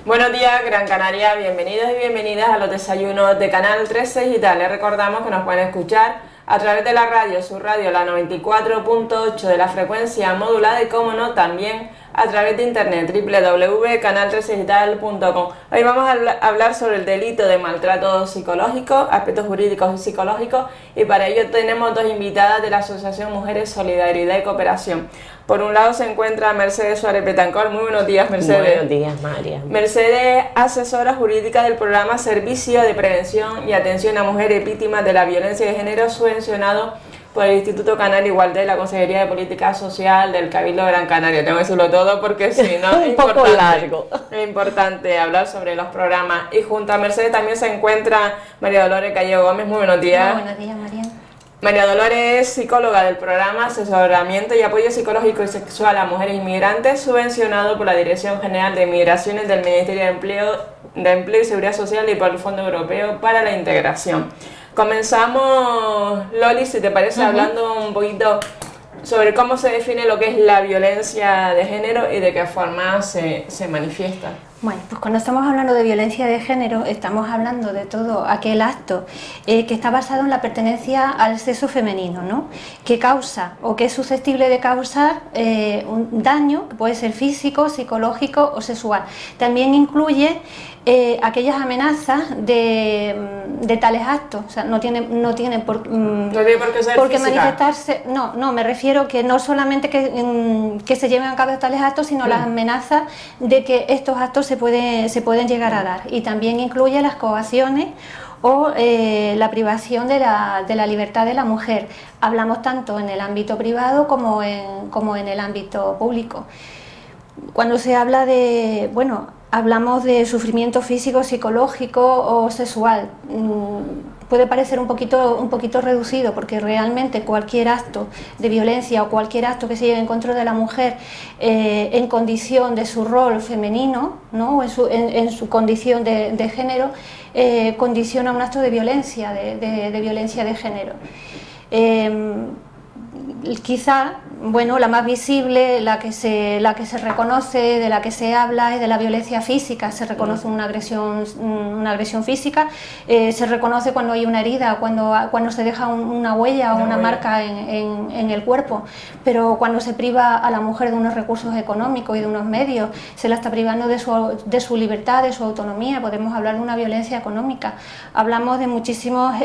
Buenos días, Gran Canaria, bienvenidos y bienvenidas a los desayunos de Canal 13 Digital. Les recordamos que nos pueden escuchar a través de la radio, su radio, la 94.8 de la frecuencia modulada y, como no, también a través de internet, www.canal13digital.com. Hoy vamos a hablar sobre el delito de maltrato psicológico, aspectos jurídicos y psicológicos, y para ello tenemos dos invitadas de la Asociación Mujeres Solidaridad y Cooperación. Por un lado se encuentra Mercedes Suárez Betancor. Muy buenos días, Mercedes. Buenos días, María. Mercedes, asesora jurídica del programa Servicio de Prevención y Atención a Mujeres Víctimas de la Violencia de Género, subvencionado por el Instituto Canario Igualdad y la Consejería de Política Social del Cabildo de Gran Canaria. Tengo que decirlo todo porque si no es poco largo. Es importante hablar sobre los programas. Y junto a Mercedes también se encuentra María Dolores Gallego Gómez. Muy buenos días. Muy buenos días, María. María Dolores es psicóloga del programa Asesoramiento y Apoyo Psicológico y Sexual a Mujeres Inmigrantes, subvencionado por la Dirección General de Migraciones del Ministerio de Empleo y Seguridad Social y por el Fondo Europeo para la Integración. Comenzamos, Loli, si te parece, hablando un poquito sobre cómo se define lo que es la violencia de género y de qué forma se manifiesta. Bueno, pues cuando estamos hablando de violencia de género, estamos hablando de todo aquel acto que está basado en la pertenencia al sexo femenino, ¿no? Que causa o que es susceptible de causar un daño, que puede ser físico, psicológico o sexual. También incluye aquellas amenazas de tales actos, o sea, no tiene por qué manifestarse. No, me refiero que no solamente que se lleven a cabo tales actos, sino las amenazas de que estos actos se pueden llegar a dar. Y también incluye las coacciones o la privación de la libertad de la mujer. Hablamos tanto en el ámbito privado como en el ámbito público. Cuando se habla de, hablamos de sufrimiento físico, psicológico o sexual. Puede parecer un poquito reducido, porque realmente cualquier acto de violencia o cualquier acto que se lleve en contra de la mujer en condición de su rol femenino, ¿no? en su condición de género, condiciona un acto de violencia, de violencia de género. Quizá, la más visible, la que se reconoce, de la que se habla, es de la violencia física. Se reconoce una agresión física, se reconoce cuando hay una herida, cuando se deja una huella o una marca en el cuerpo, pero cuando se priva a la mujer de unos recursos económicos y de unos medios, se la está privando de su libertad, de su autonomía. Podemos hablar de una violencia económica. Hablamos de muchísimos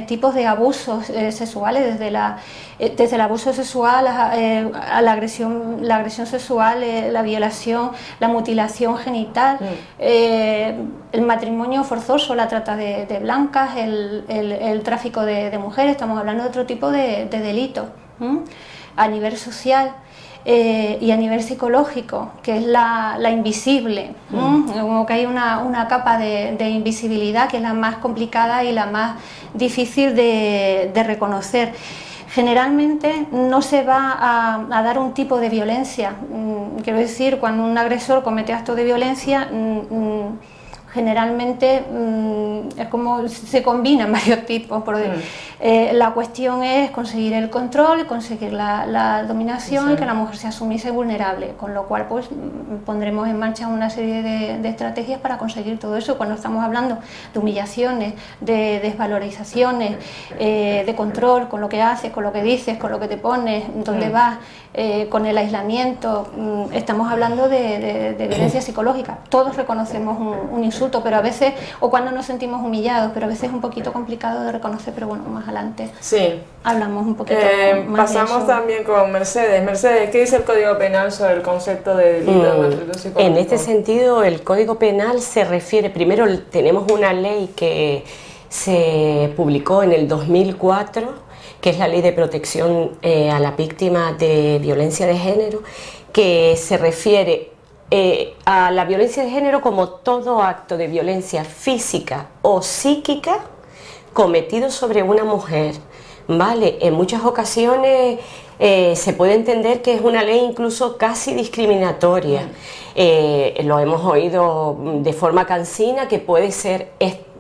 tipos de abusos sexuales, desde el abuso sexual a la agresión sexual, la violación, la mutilación genital, el matrimonio forzoso, la trata de blancas, el tráfico de mujeres. Estamos hablando de otro tipo de delitos a nivel social. Y a nivel psicológico, que es la invisible, como que hay una capa de invisibilidad que es la más complicada y la más difícil de reconocer. Generalmente no se va a dar un tipo de violencia, quiero decir, cuando un agresor comete actos de violencia, generalmente es como se combinan varios tipos. La cuestión es conseguir el control, conseguir la dominación, y que la mujer sea sumisa y vulnerable, con lo cual pues pondremos en marcha una serie de estrategias para conseguir todo eso. Cuando estamos hablando de humillaciones, de desvalorizaciones, de control con lo que haces, con lo que dices, con lo que te pones, dónde vas, con el aislamiento, estamos hablando de violencia psicológica. Todos reconocemos un insulto, pero a veces, o cuando nos sentimos humillados, pero a veces es un poquito complicado de reconocer, pero más adelante hablamos un poquito más. Pasamos también con Mercedes. Mercedes, ¿qué dice el Código Penal sobre el concepto de delito de maltrato psicológico? En este sentido, el Código Penal se refiere, primero tenemos una ley que se publicó en el 2004, que es la Ley de Protección a la Víctima de Violencia de Género, que se refiere a la violencia de género como todo acto de violencia física o psíquica cometido sobre una mujer, ¿vale? En muchas ocasiones se puede entender que es una ley incluso casi discriminatoria. Lo hemos oído de forma cansina, que puede ser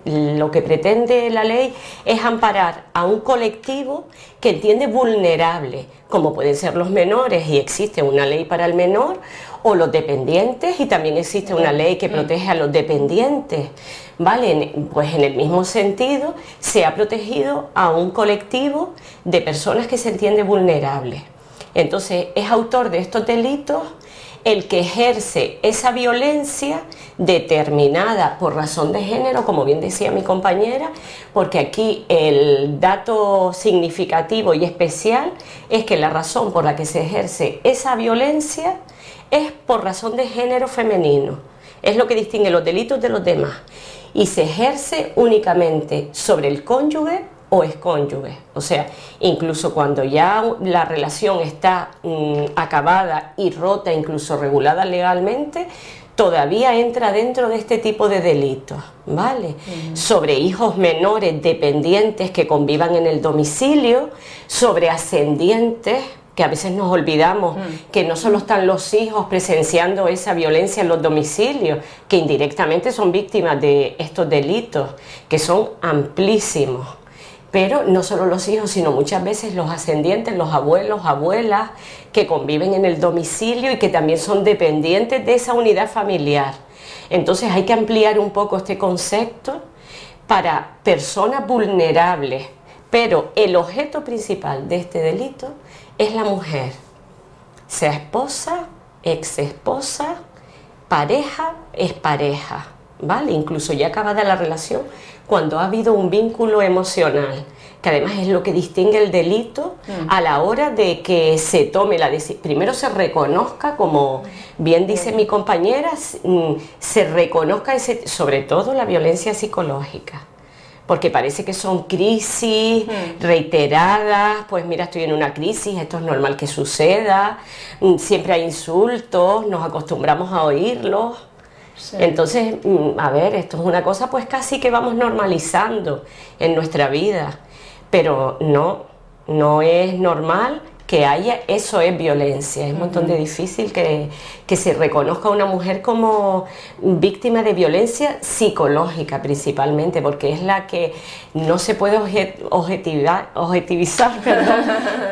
lo que pretende la ley es amparar a un colectivo que entiende vulnerable, como pueden ser los menores, y existe una ley para el menor, o los dependientes, y también existe una ley que protege a los dependientes, ¿vale? Pues en el mismo sentido se ha protegido a un colectivo de personas que se entiende vulnerables. Entonces es autor de estos delitos el que ejerce esa violencia determinada por razón de género, como bien decía mi compañera, porque aquí el dato significativo y especial es que la razón por la que se ejerce esa violencia es por razón de género femenino. Es lo que distingue los delitos de los demás, y se ejerce únicamente sobre el cónyuge o excónyuge. O sea, incluso cuando ya la relación está acabada y rota, incluso regulada legalmente, todavía entra dentro de este tipo de delitos, ¿vale? Sobre hijos menores dependientes que convivan en el domicilio, sobre ascendientes, que a veces nos olvidamos que no solo están los hijos presenciando esa violencia en los domicilios, que indirectamente son víctimas de estos delitos, que son amplísimos. Pero no solo los hijos, sino muchas veces los ascendientes, los abuelos, abuelas, que conviven en el domicilio y que también son dependientes de esa unidad familiar. Entonces hay que ampliar un poco este concepto para personas vulnerables, pero el objeto principal de este delito es la mujer, sea esposa, ex esposa, pareja, expareja, ¿vale? Incluso ya acabada la relación, cuando ha habido un vínculo emocional, que además es lo que distingue el delito a la hora de que se tome la decisión. Primero se reconozca, como bien dice mi compañera, se reconozca sobre todo la violencia psicológica, porque parece que son crisis reiteradas. Pues mira, estoy en una crisis, esto es normal que suceda, siempre hay insultos, nos acostumbramos a oírlos. Sí. Entonces, a ver, esto es una cosa pues casi que vamos normalizando en nuestra vida, pero no es normal que haya, eso es violencia. Es un montón de difícil que se reconozca a una mujer como víctima de violencia psicológica principalmente, porque es la que no se puede objetivizar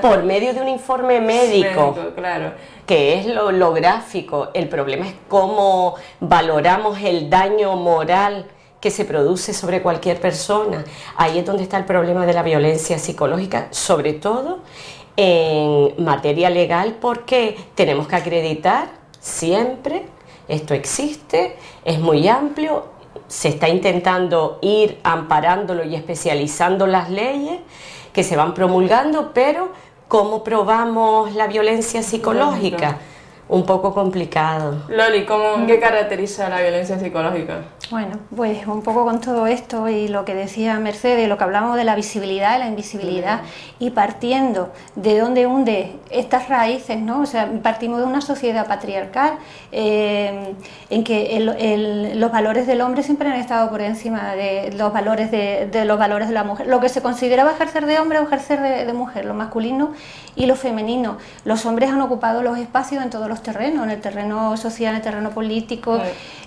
por medio de un informe médico. Claro. Que es lo gráfico. El problema es cómo valoramos el daño moral que se produce sobre cualquier persona. Ahí es donde está el problema de la violencia psicológica, sobre todo en materia legal, porque tenemos que acreditar siempre, esto existe, es muy amplio, se está intentando ir amparándolo y especializando las leyes que se van promulgando, pero ¿cómo probamos la violencia psicológica? Un poco complicado. Loli, ¿qué caracteriza la violencia psicológica? Bueno, pues un poco con todo esto y lo que decía Mercedes, lo que hablamos de la visibilidad y la invisibilidad, y partiendo de donde hunde estas raíces, ¿no? O sea, partimos de una sociedad patriarcal en que los valores del hombre siempre han estado por encima de los valores de los valores de la mujer. Lo que se consideraba ejercer de hombre o ejercer de mujer, lo masculino y lo femenino. Los hombres han ocupado los espacios en todos los terrenos, en el terreno social, en el terreno político,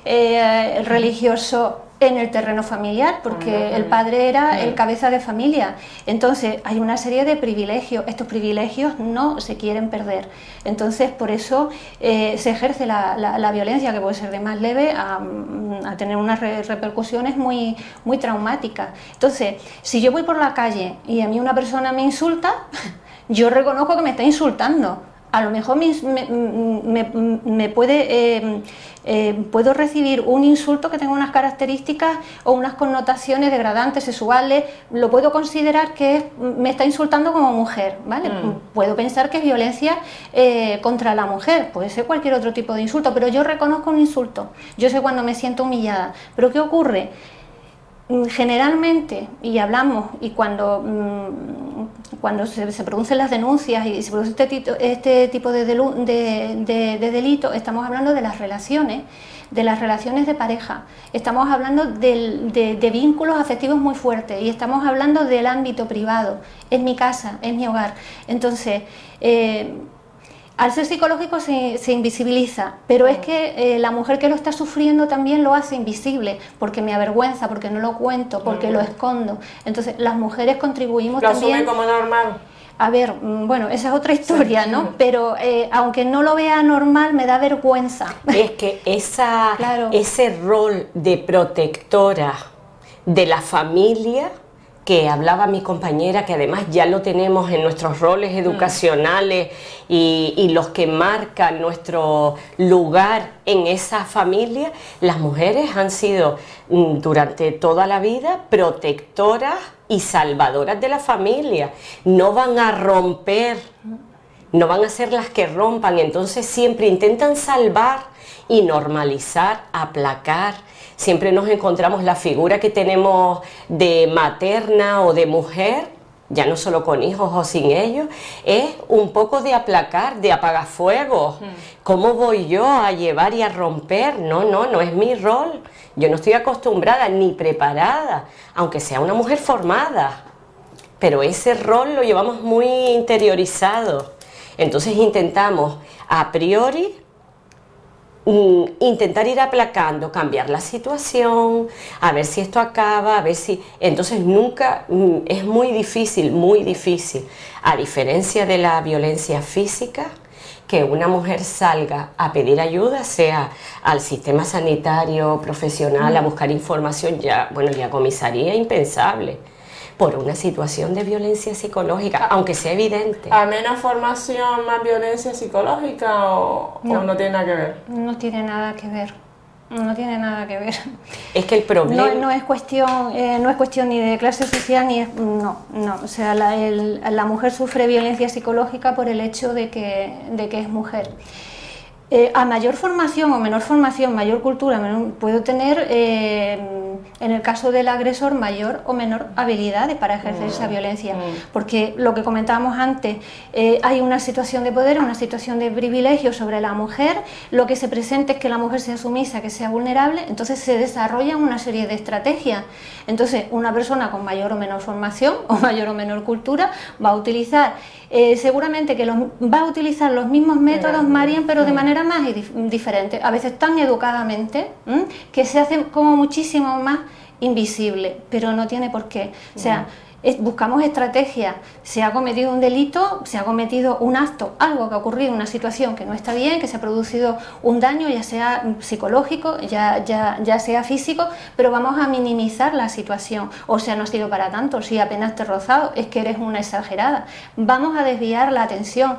el religioso, en el terreno familiar, porque el padre era el cabeza de familia. Entonces hay una serie de privilegios, estos privilegios no se quieren perder. Entonces por eso se ejerce la violencia, que puede ser de más leve a tener unas repercusiones muy traumáticas. Entonces, si yo voy por la calle y a mí una persona me insulta, yo reconozco que me está insultando. A lo mejor puedo recibir un insulto que tenga unas características o unas connotaciones degradantes, sexuales, lo puedo considerar que me está insultando como mujer, ¿vale? Puedo pensar que es violencia contra la mujer, puede ser cualquier otro tipo de insulto, pero yo reconozco un insulto, yo sé cuando me siento humillada. ¿Pero qué ocurre? Generalmente, y hablamos, y cuando se producen las denuncias y se produce este tipo de delito, estamos hablando de las relaciones de pareja, estamos hablando de vínculos afectivos muy fuertes, y estamos hablando del ámbito privado, es mi casa, es mi hogar. Entonces, al ser psicológico se invisibiliza, pero es que la mujer que lo está sufriendo también lo hace invisible, porque me avergüenza, porque no lo cuento, porque lo escondo. Entonces las mujeres contribuimos también... ¿Lo asume como normal? A ver, bueno, esa es otra historia, ¿no? Pero aunque no lo vea normal, me da vergüenza. Es que Claro. ese rol de protectora de la familia, que hablaba mi compañera, que además ya lo tenemos en nuestros roles educacionales y los que marcan nuestro lugar en esa familia, las mujeres han sido durante toda la vida protectoras y salvadoras de la familia. No van a romper, no van a ser las que rompan, entonces siempre intentan salvar y normalizar, aplacar. Siempre nos encontramos la figura que tenemos de materna o de mujer, ya no solo con hijos o sin ellos, es un poco de aplacar, de apagafuegos. ¿Cómo voy yo a llevar y a romper? No es mi rol. Yo no estoy acostumbrada ni preparada, aunque sea una mujer formada. Pero ese rol lo llevamos muy interiorizado. Entonces intentamos a priori intentar ir aplacando, cambiar la situación, a ver si esto acaba, a ver si... Entonces nunca, es muy difícil, a diferencia de la violencia física, que una mujer salga a pedir ayuda, sea al sistema sanitario, profesional, a buscar información, ya comisaría, impensable, por una situación de violencia psicológica, aunque sea evidente. ¿A menos formación, más violencia psicológica o no tiene nada que ver? No tiene nada que ver. No tiene nada que ver. Es que el problema... No es cuestión ni de clase social, ni no. O sea, la mujer sufre violencia psicológica por el hecho de que es mujer. A mayor formación o menor formación, mayor cultura, puedo tener, en el caso del agresor, mayor o menor habilidades para ejercer esa violencia. Porque lo que comentábamos antes, hay una situación de poder, una situación de privilegio sobre la mujer, lo que se presenta es que la mujer sea sumisa, que sea vulnerable, entonces se desarrollan una serie de estrategias. Entonces, una persona con mayor o menor formación o mayor o menor cultura va a utilizar, seguramente que va a utilizar los mismos métodos, Marian, pero de manera más diferente, a veces tan educadamente, que se hacen como muchísimo más invisible, pero no tiene por qué. O sea, buscamos estrategias. Se ha cometido un delito, se ha cometido un acto, algo que ha ocurrido, una situación que no está bien, que se ha producido un daño, ya sea psicológico, ya sea físico, pero vamos a minimizar la situación. O sea, no ha sido para tanto, si apenas te he rozado, es que eres una exagerada. Vamos a desviar la atención.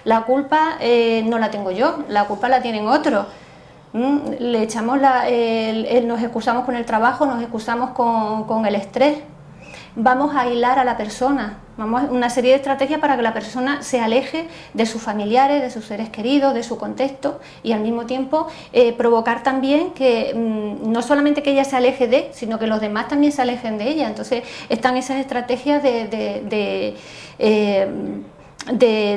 La culpa no la tengo yo, la culpa la tienen otros. Le echamos nos excusamos con el trabajo, nos excusamos con el estrés. Vamos a aislar a la persona, vamos a una serie de estrategias para que la persona se aleje de sus familiares, de sus seres queridos, de su contexto, y al mismo tiempo provocar también que no solamente que ella se aleje sino que los demás también se alejen de ella. Entonces están esas estrategias de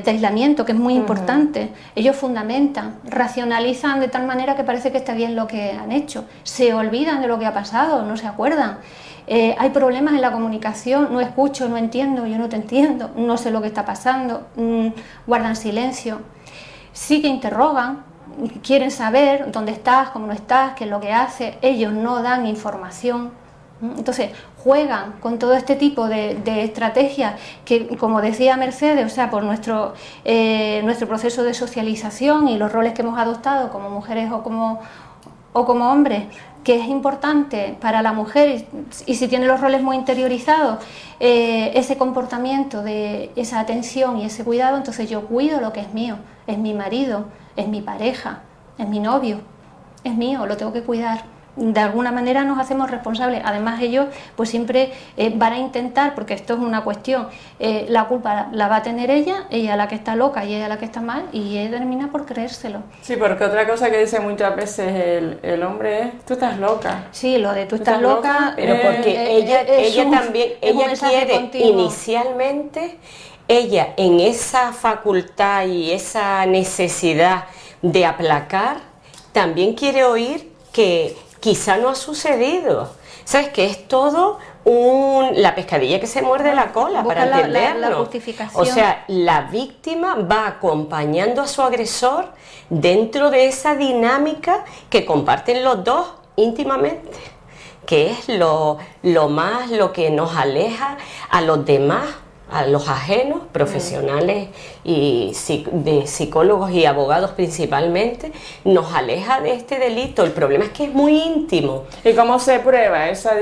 aislamiento, que es muy importante. Ellos fundamentan, racionalizan de tal manera que parece que está bien lo que han hecho, se olvidan de lo que ha pasado, no se acuerdan. Hay problemas en la comunicación, no escucho, no entiendo, yo no te entiendo, no sé lo que está pasando, guardan silencio. Sí que interrogan, quieren saber dónde estás, cómo no estás, qué es lo que haces, ellos no dan información. Entonces juegan con todo este tipo de estrategias que, como decía Mercedes, o sea, por nuestro proceso de socialización y los roles que hemos adoptado como mujeres o como hombres, que es importante para la mujer, y si tiene los roles muy interiorizados, ese comportamiento de esa atención y ese cuidado, entonces yo cuido lo que es mío, es mi marido, es mi pareja, es mi novio, es mío, lo tengo que cuidar. De alguna manera nos hacemos responsables. Además ellos pues siempre van a intentar, porque esto es una cuestión, la culpa la va a tener ella la que está loca y ella la que está mal, y ella termina por creérselo. Sí, porque otra cosa que dice muchas veces el hombre es: tú estás loca. Sí, lo de tú estás loca, pero porque ella quiere inicialmente, ella en esa facultad y esa necesidad de aplacar, también quiere oír que quizá no ha sucedido. ¿Sabes? Que es todo la pescadilla que se muerde la cola, para entenderlo. La justificación. O sea, la víctima va acompañando a su agresor dentro de esa dinámica que comparten los dos íntimamente, que es lo que nos aleja a los demás a los ajenos, profesionales y de psicólogos y abogados principalmente, nos aleja de este delito. El problema es que es muy íntimo. ¿Y cómo se prueba esa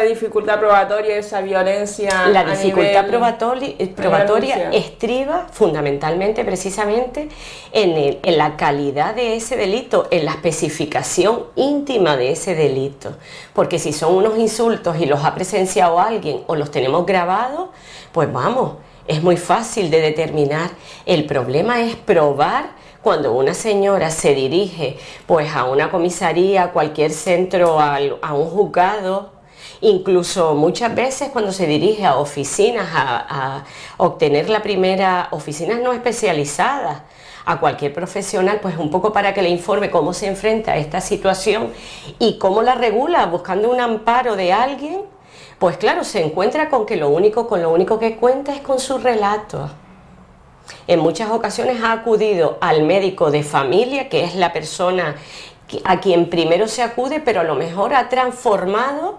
dificultad probatoria, esa violencia? La dificultad probatoria estriba fundamentalmente, precisamente, en la calidad de ese delito, en la especificación íntima de ese delito. Porque si son unos insultos y los ha presenciado alguien o los tenemos grabados, pues vamos, es muy fácil de determinar. El problema es probar cuando una señora se dirige pues a una comisaría, a cualquier centro, a un juzgado, incluso muchas veces cuando se dirige a oficinas, a obtener la primera, oficinas no especializadas, a cualquier profesional, pues un poco para que le informe cómo se enfrenta a esta situación y cómo la regula, buscando un amparo de alguien, pues claro, se encuentra con que lo único que cuenta es con su relato. En muchas ocasiones ha acudido al médico de familia, que es la persona a quien primero se acude, pero a lo mejor ha transformado,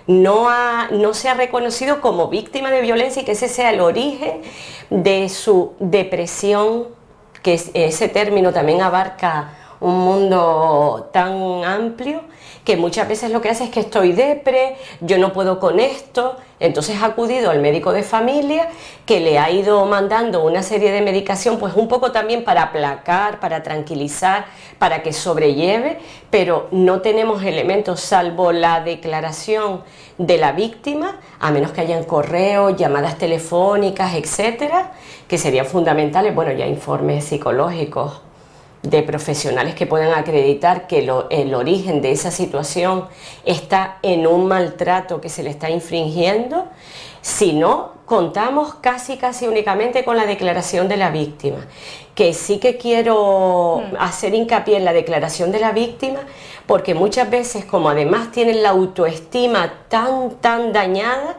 no se ha reconocido como víctima de violencia y que ese sea el origen de su depresión, que ese término también abarca un mundo tan amplio, que muchas veces lo que hace es que estoy depre, yo no puedo con esto. Entonces ha acudido al médico de familia, que le ha ido mandando una serie de medicación, pues un poco también para aplacar, para tranquilizar, para que sobrelleve, pero no tenemos elementos salvo la declaración de la víctima, a menos que hayan correos, llamadas telefónicas, etcétera, que serían fundamentales, bueno, ya informes psicológicos de profesionales que puedan acreditar que el origen de esa situación está en un maltrato que se le está infringiendo. Si no, contamos casi únicamente con la declaración de la víctima, que sí que quiero hacer hincapié en la declaración de la víctima, porque muchas veces, como además tienen la autoestima tan dañada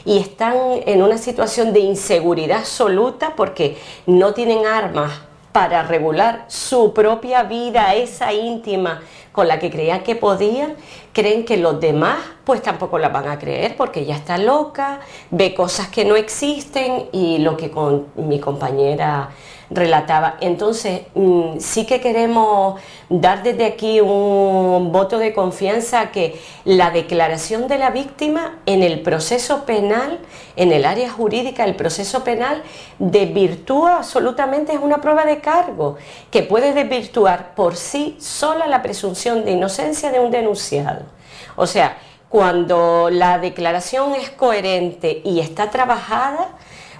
y están en una situación de inseguridad absoluta porque no tienen armas para regular su propia vida, esa íntima con la que creían que podían, creen que los demás pues tampoco la van a creer porque ella está loca, ve cosas que no existen, y lo que mi compañera relataba. Entonces sí que queremos dar desde aquí un voto de confianza a que la declaración de la víctima en el proceso penal, en el área jurídica, el proceso penal desvirtúa absolutamente, es una prueba de cargo que puede desvirtuar por sí sola la presunción de inocencia de un denunciado. O sea, cuando la declaración es coherente y está trabajada,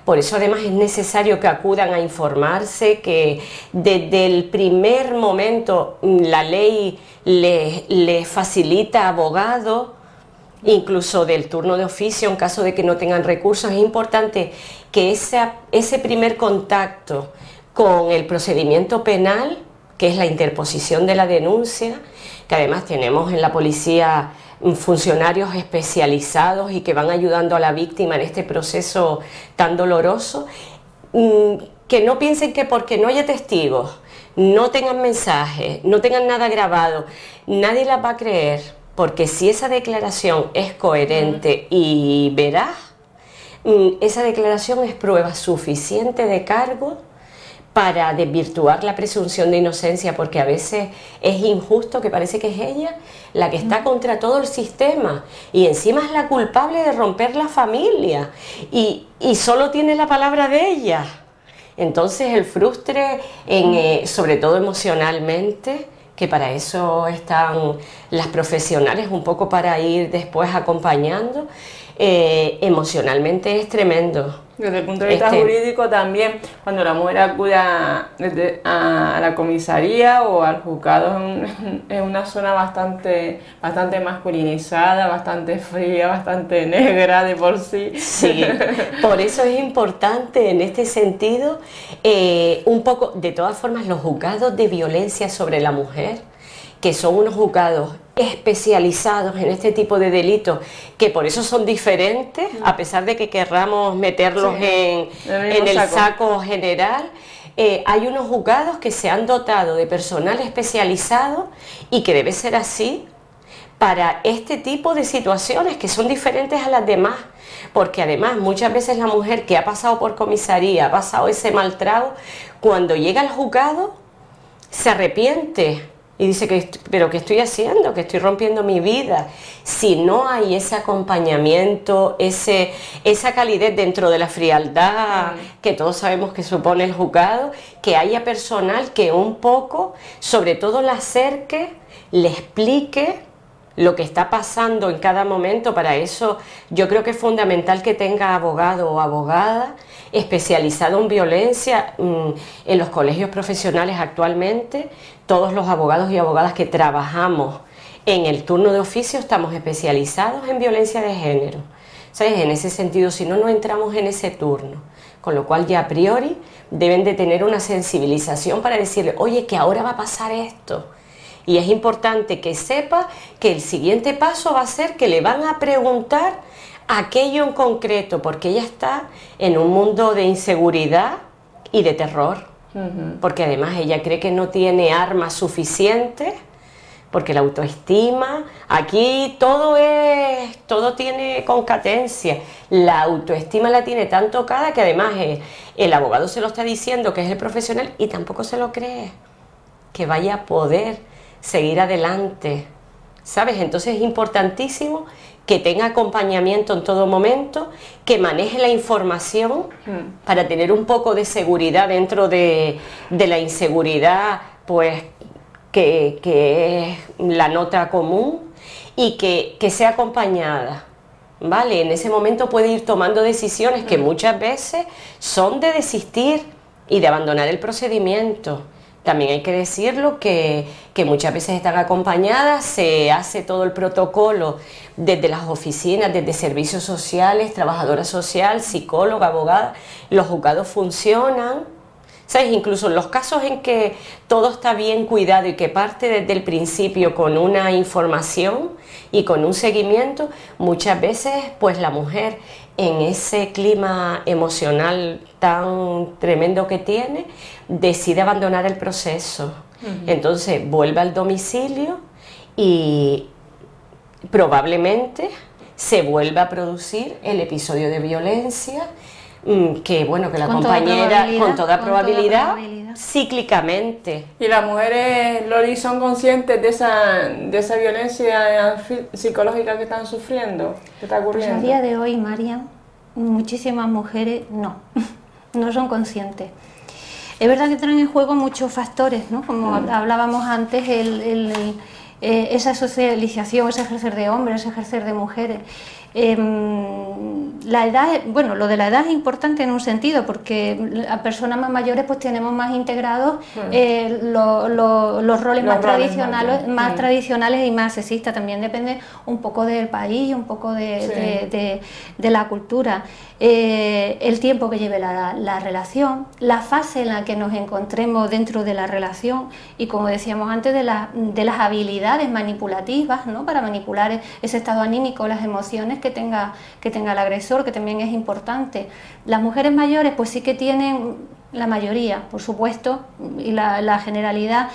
por eso además es necesario que acudan a informarse, que desde el primer momento la ley les facilita abogados, incluso del turno de oficio en caso de que no tengan recursos. Es importante que ese primer contacto con el procedimiento penal, que es la interposición de la denuncia, que además tenemos en la policía funcionarios especializados y que van ayudando a la víctima en este proceso tan doloroso, que no piensen que porque no haya testigos, no tengan mensajes, no tengan nada grabado, nadie las va a creer, porque si esa declaración es coherente y veraz, esa declaración es prueba suficiente de cargo para desvirtuar la presunción de inocencia, porque a veces es injusto que parece que es ella la que está contra todo el sistema y encima es la culpable de romper la familia y solo tiene la palabra de ella. Entonces el frustre, sobre todo emocionalmente, que para eso están las profesionales, un poco para ir después acompañando, emocionalmente es tremendo. Desde el punto de vista jurídico también, cuando la mujer acude a la comisaría o al juzgado, es una zona bastante masculinizada, bastante fría, bastante negra de por sí. Sí, por eso es importante en este sentido, un poco, de todas formas, los juzgados de violencia sobre la mujer, que son unos juzgados especializados en este tipo de delitos, que por eso son diferentes, a pesar de que querramos meterlos en el saco general. Hay unos juzgados que se han dotado de personal especializado y que debe ser así para este tipo de situaciones que son diferentes a las demás, porque además muchas veces la mujer que ha pasado por comisaría, ha pasado ese maltrato, cuando llega al juzgado se arrepiente y dice pero ¿qué estoy haciendo? Que estoy rompiendo mi vida. Si no hay ese acompañamiento, esa calidez dentro de la frialdad que todos sabemos que supone el juzgado, que haya personal que un poco, sobre todo la acerque, le explique lo que está pasando en cada momento. Para eso yo creo que es fundamental que tenga abogado o abogada especializado en violencia. En los colegios profesionales actualmente, todos los abogados y abogadas que trabajamos en el turno de oficio estamos especializados en violencia de género. ¿Sabes? En ese sentido, si no, no entramos en ese turno. Con lo cual ya a priori deben de tener una sensibilización para decirle, oye, que ahora va a pasar esto. Y es importante que sepa que el siguiente paso va a ser que le van a preguntar aquello en concreto, porque ella está en un mundo de inseguridad y de terror. Porque además ella cree que no tiene armas suficientes, porque la autoestima, aquí todo tiene concatencia. La autoestima la tiene tan tocada que además el abogado se lo está diciendo, que es el profesional, y tampoco se lo cree, que vaya a poder seguir adelante, ¿sabes? Entonces es importantísimo que tenga acompañamiento en todo momento, que maneje la información para tener un poco de seguridad dentro de la inseguridad, pues que es la nota común, y que sea acompañada, ¿vale? En ese momento puede ir tomando decisiones que muchas veces son de desistir y de abandonar el procedimiento. También hay que decirlo que muchas veces están acompañadas, se hace todo el protocolo desde las oficinas, desde servicios sociales, trabajadora social, psicóloga, abogada. Los juzgados funcionan, ¿sabes? Incluso en los casos en que todo está bien cuidado y que parte desde el principio con una información y con un seguimiento, muchas veces pues la mujer, en ese clima emocional tan tremendo que tiene, decide abandonar el proceso. Entonces vuelve al domicilio y probablemente se vuelva a producir el episodio de violencia, que bueno, que la compañera con toda probabilidad cíclicamente. ¿Y las mujeres, Loli, son conscientes de esa violencia psicológica que están sufriendo? ¿Qué está ocurriendo? Pues a día de hoy, María, muchísimas mujeres no son conscientes. Es verdad que entran en juego muchos factores, ¿no? Como hablábamos antes, esa socialización, ese ejercer de hombres, ese ejercer de mujeres. La edad, bueno, lo de la edad es importante en un sentido, porque a personas más mayores pues tenemos más integrados los roles más tradicionales y más sexistas. También depende un poco del país, un poco de la cultura, el tiempo que lleve la relación, la fase en la que nos encontremos dentro de la relación y, como decíamos antes, de las habilidades manipulativas, ¿no? Para manipular ese estado anímico, las emociones que tenga el agresor, que también es importante. Las mujeres mayores pues sí que tienen, la mayoría, por supuesto, y la generalidad,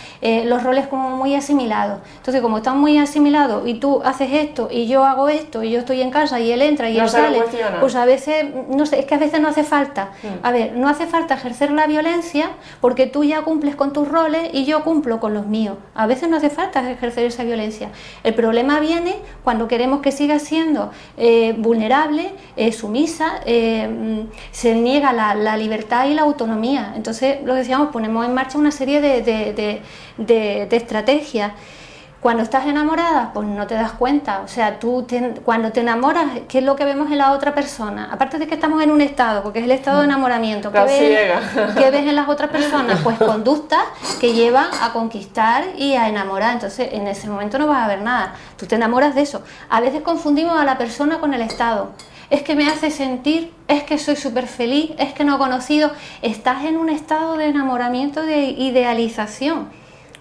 los roles como muy asimilados. Entonces, como están muy asimilados y tú haces esto y yo hago esto y yo estoy en casa y él entra y él sale, pues a veces, no sé, es que a veces no hace falta. A ver, no hace falta ejercer la violencia porque tú ya cumples con tus roles y yo cumplo con los míos. A veces no hace falta ejercer esa violencia. El problema viene cuando queremos que siga siendo vulnerable, sumisa, se niega la libertad y la autonomía. Entonces, lo que decíamos, ponemos en marcha una serie de estrategias. Cuando estás enamorada, pues no te das cuenta. O sea, cuando te enamoras, ¿qué es lo que vemos en la otra persona? Aparte de que estamos en un estado, porque es el estado de enamoramiento. ¿Qué ves en las otras personas? Pues conductas que llevan a conquistar y a enamorar. Entonces, en ese momento no vas a ver nada. Tú te enamoras de eso. A veces confundimos a la persona con el estado. Es que me hace sentir, es que soy súper feliz, es que no he conocido. Estás en un estado de enamoramiento, de idealización.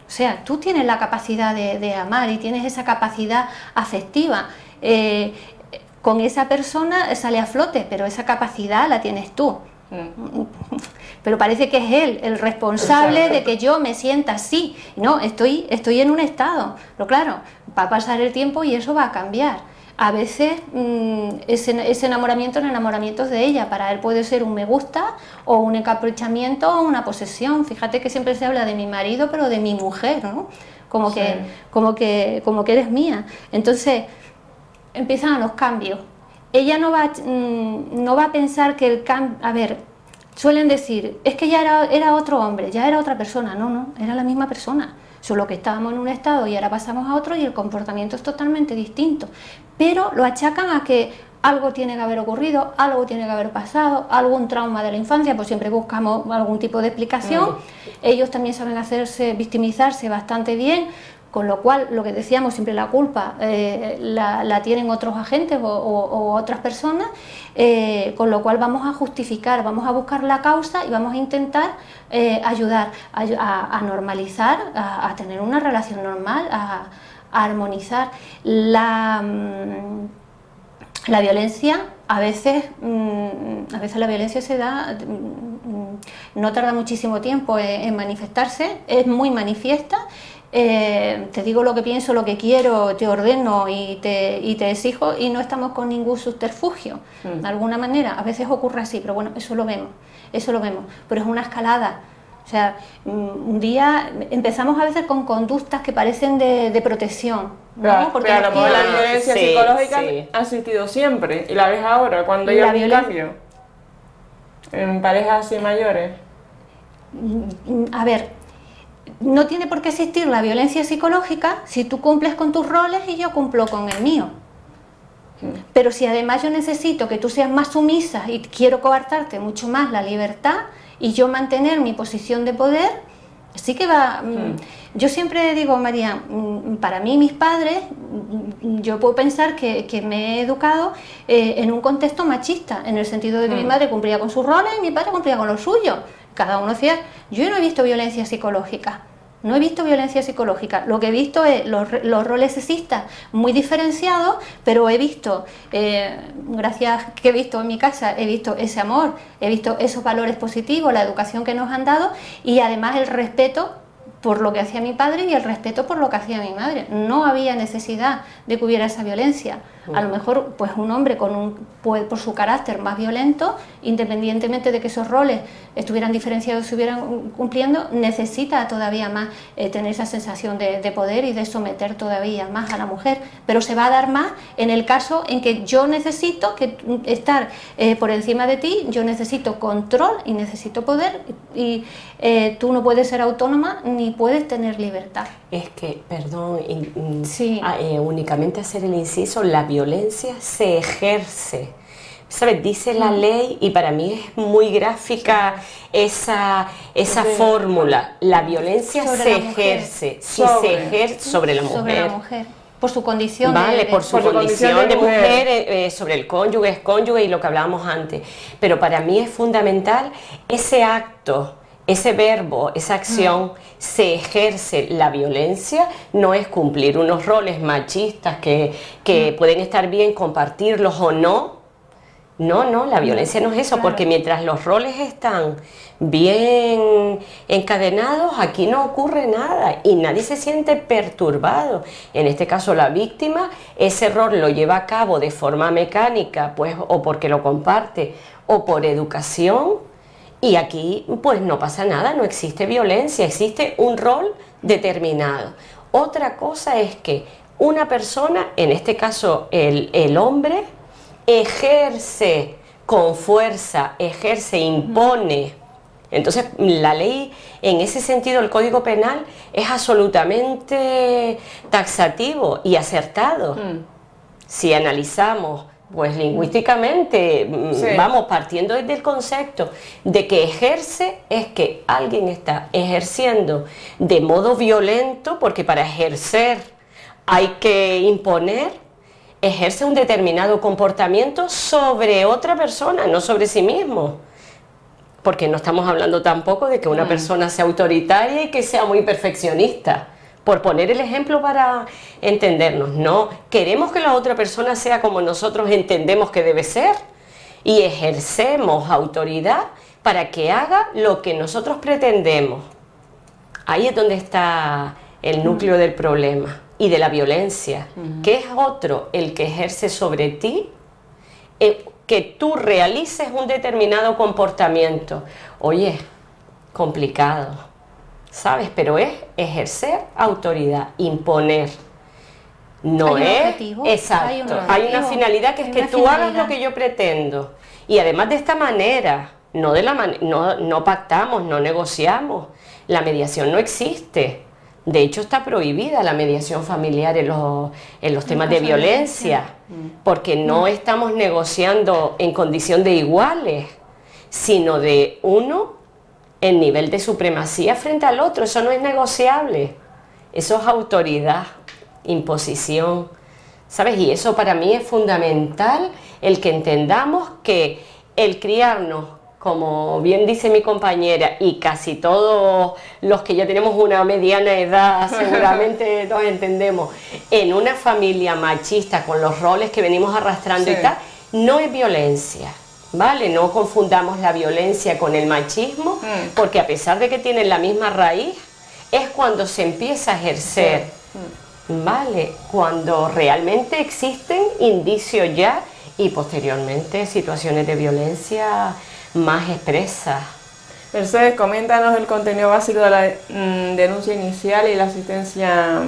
O sea, tú tienes la capacidad de amar y tienes esa capacidad afectiva. Con esa persona sale a flote, pero esa capacidad la tienes tú. Pero parece que es él el responsable de que yo me sienta así. No, estoy en un estado. Pero claro, va a pasar el tiempo y eso va a cambiar. a veces ese enamoramiento en enamoramientos de ella. Para él puede ser un me gusta o un encaprichamiento o una posesión. Fíjate que siempre se habla de mi marido, pero de mi mujer, ¿no? Como que eres mía. Entonces empiezan los cambios. Ella no va a pensar que el cambio... A ver, suelen decir, es que ya era otro hombre, ya era otra persona. No, era la misma persona. Solo que estábamos en un estado y ahora pasamos a otro y el comportamiento es totalmente distinto. Pero lo achacan a que algo tiene que haber ocurrido, algo tiene que haber pasado, algún trauma de la infancia, pues siempre buscamos algún tipo de explicación. Ellos también saben victimizarse bastante bien, con lo cual, lo que decíamos, siempre la culpa la tienen otros agentes o otras personas, con lo cual vamos a justificar, vamos a buscar la causa y vamos a intentar ayudar a normalizar, a tener una relación normal, a armonizar. La violencia, a veces la violencia se da, no tarda muchísimo tiempo en manifestarse, es muy manifiesta. Te digo lo que pienso, lo que quiero, te ordeno y te exijo, y no estamos con ningún subterfugio. De alguna manera, a veces ocurre así, pero bueno, eso lo vemos, pero es una escalada. O sea, un día empezamos a veces con conductas que parecen de protección, ¿no? Claro, porque pero a lo mejor la violencia psicológica ha existido siempre, y la ves ahora, cuando hay algún cambio en parejas así mayores. A ver, no tiene por qué existir la violencia psicológica si tú cumples con tus roles y yo cumplo con el mío. Pero si además yo necesito que tú seas más sumisa y quiero coartarte mucho más la libertad y yo mantener mi posición de poder, sí que va... Yo siempre digo, María, para mí mis padres, yo puedo pensar que me he educado en un contexto machista, en el sentido de que mi madre cumplía con sus roles y mi padre cumplía con los suyos. Cada uno hacía... Yo no he visto violencia psicológica. No he visto violencia psicológica, lo que he visto es los roles sexistas muy diferenciados, pero he visto, gracias que he visto en mi casa, he visto ese amor, he visto esos valores positivos, la educación que nos han dado y además el respeto por lo que hacía mi padre y el respeto por lo que hacía mi madre. No había necesidad de que hubiera esa violencia. A lo mejor pues un hombre por su carácter más violento, independientemente de que esos roles estuvieran diferenciados, estuvieran cumpliendo, necesita todavía más tener esa sensación de poder y de someter todavía más a la mujer. Pero se va a dar más en el caso en que yo necesito estar por encima de ti, yo necesito control y necesito poder y tú no puedes ser autónoma ni puedes tener libertad. Es que, perdón, sí. Únicamente hacer el inciso, la violencia se ejerce, ¿sabes? Dice la ley y para mí es muy gráfica esa fórmula. La violencia se ejerce, se ejerce sobre la mujer. Sobre la mujer. Por su condición por su condición de mujer, sobre el cónyuge, es cónyuge y lo que hablábamos antes. Pero para mí es fundamental ese acto, ese verbo, esa acción, se ejerce. La violencia no es cumplir unos roles machistas que pueden estar bien compartirlos o no. No, la violencia no es eso, porque mientras los roles están bien encadenados, aquí no ocurre nada y nadie se siente perturbado. En este caso la víctima, ese rol lo lleva a cabo de forma mecánica, pues o porque lo comparte o por educación. Y aquí pues no pasa nada, no existe violencia, existe un rol determinado. Otra cosa es que una persona, en este caso el hombre, ejerce con fuerza, impone. Entonces la ley, en ese sentido, el Código Penal es absolutamente taxativo y acertado. Si analizamos pues lingüísticamente, vamos partiendo desde el concepto de que ejerce es que alguien está ejerciendo de modo violento, porque para ejercer hay que imponer, ejerce un determinado comportamiento sobre otra persona, no sobre sí mismo. Porque no estamos hablando tampoco de que una persona sea autoritaria y que sea muy perfeccionista. Por poner el ejemplo para entendernos, no, queremos que la otra persona sea como nosotros entendemos que debe ser y ejercemos autoridad para que haga lo que nosotros pretendemos. Ahí es donde está el núcleo del problema. y de la violencia, que es otro el que ejerce sobre ti, que tú realices un determinado comportamiento. Oye, complicado, ¿sabes? Pero es ejercer autoridad, imponer. No Hay un es objetivo, exacto. Hay una finalidad que es que tú hagas lo que yo pretendo. Y además de esta manera, no pactamos, no negociamos. La mediación no existe. De hecho, está prohibida la mediación familiar en los temas de violencia, porque no estamos negociando en condición de iguales, sino de uno en nivel de supremacía frente al otro. Eso no es negociable. Eso es autoridad, imposición, ¿sabes? Y eso para mí es fundamental, el que entendamos que el criarnos, como bien dice mi compañera, y casi todos los que ya tenemos una mediana edad seguramente nos entendemos, en una familia machista con los roles que venimos arrastrando y tal, no es violencia, ¿vale? No confundamos la violencia con el machismo, porque a pesar de que tienen la misma raíz, es cuando se empieza a ejercer, ¿vale? Cuando realmente existen indicios ya y posteriormente situaciones de violencia más expresa. Mercedes, coméntanos el contenido básico de la denuncia inicial y la asistencia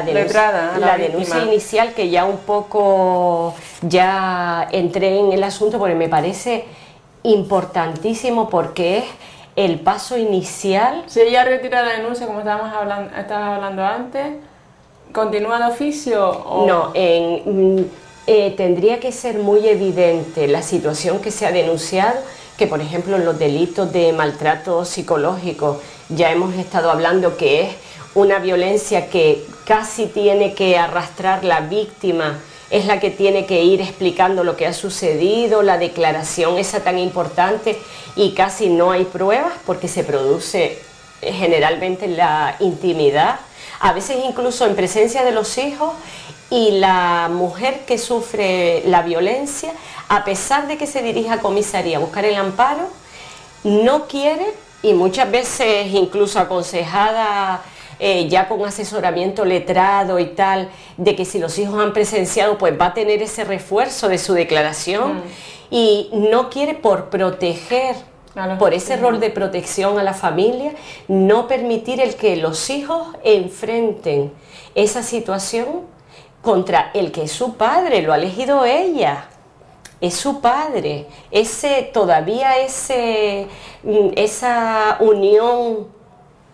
letrada a la denuncia inicial, que ya un poco ya entré en el asunto porque me parece importantísimo, porque es el paso inicial. Si ella retira la denuncia, como estabas hablando antes, ¿continúa de oficio? ¿O? No, tendría que ser muy evidente la situación que se ha denunciado, que por ejemplo en los delitos de maltrato psicológico ya hemos estado hablando que es una violencia que casi tiene que arrastrar la víctima, es la que tiene que ir explicando lo que ha sucedido, la declaración esa tan importante, y casi no hay pruebas porque se produce generalmente en la intimidad, a veces incluso en presencia de los hijos, y la mujer que sufre la violencia, a pesar de que se dirige a comisaría a buscar el amparo, no quiere, y muchas veces incluso aconsejada ya con asesoramiento letrado y tal, de que si los hijos han presenciado, pues va a tener ese refuerzo de su declaración, y no quiere, por proteger, por ese rol de protección a la familia, no permitir el que los hijos enfrenten esa situación contra el que es su padre, lo ha elegido ella, es su padre, esa unión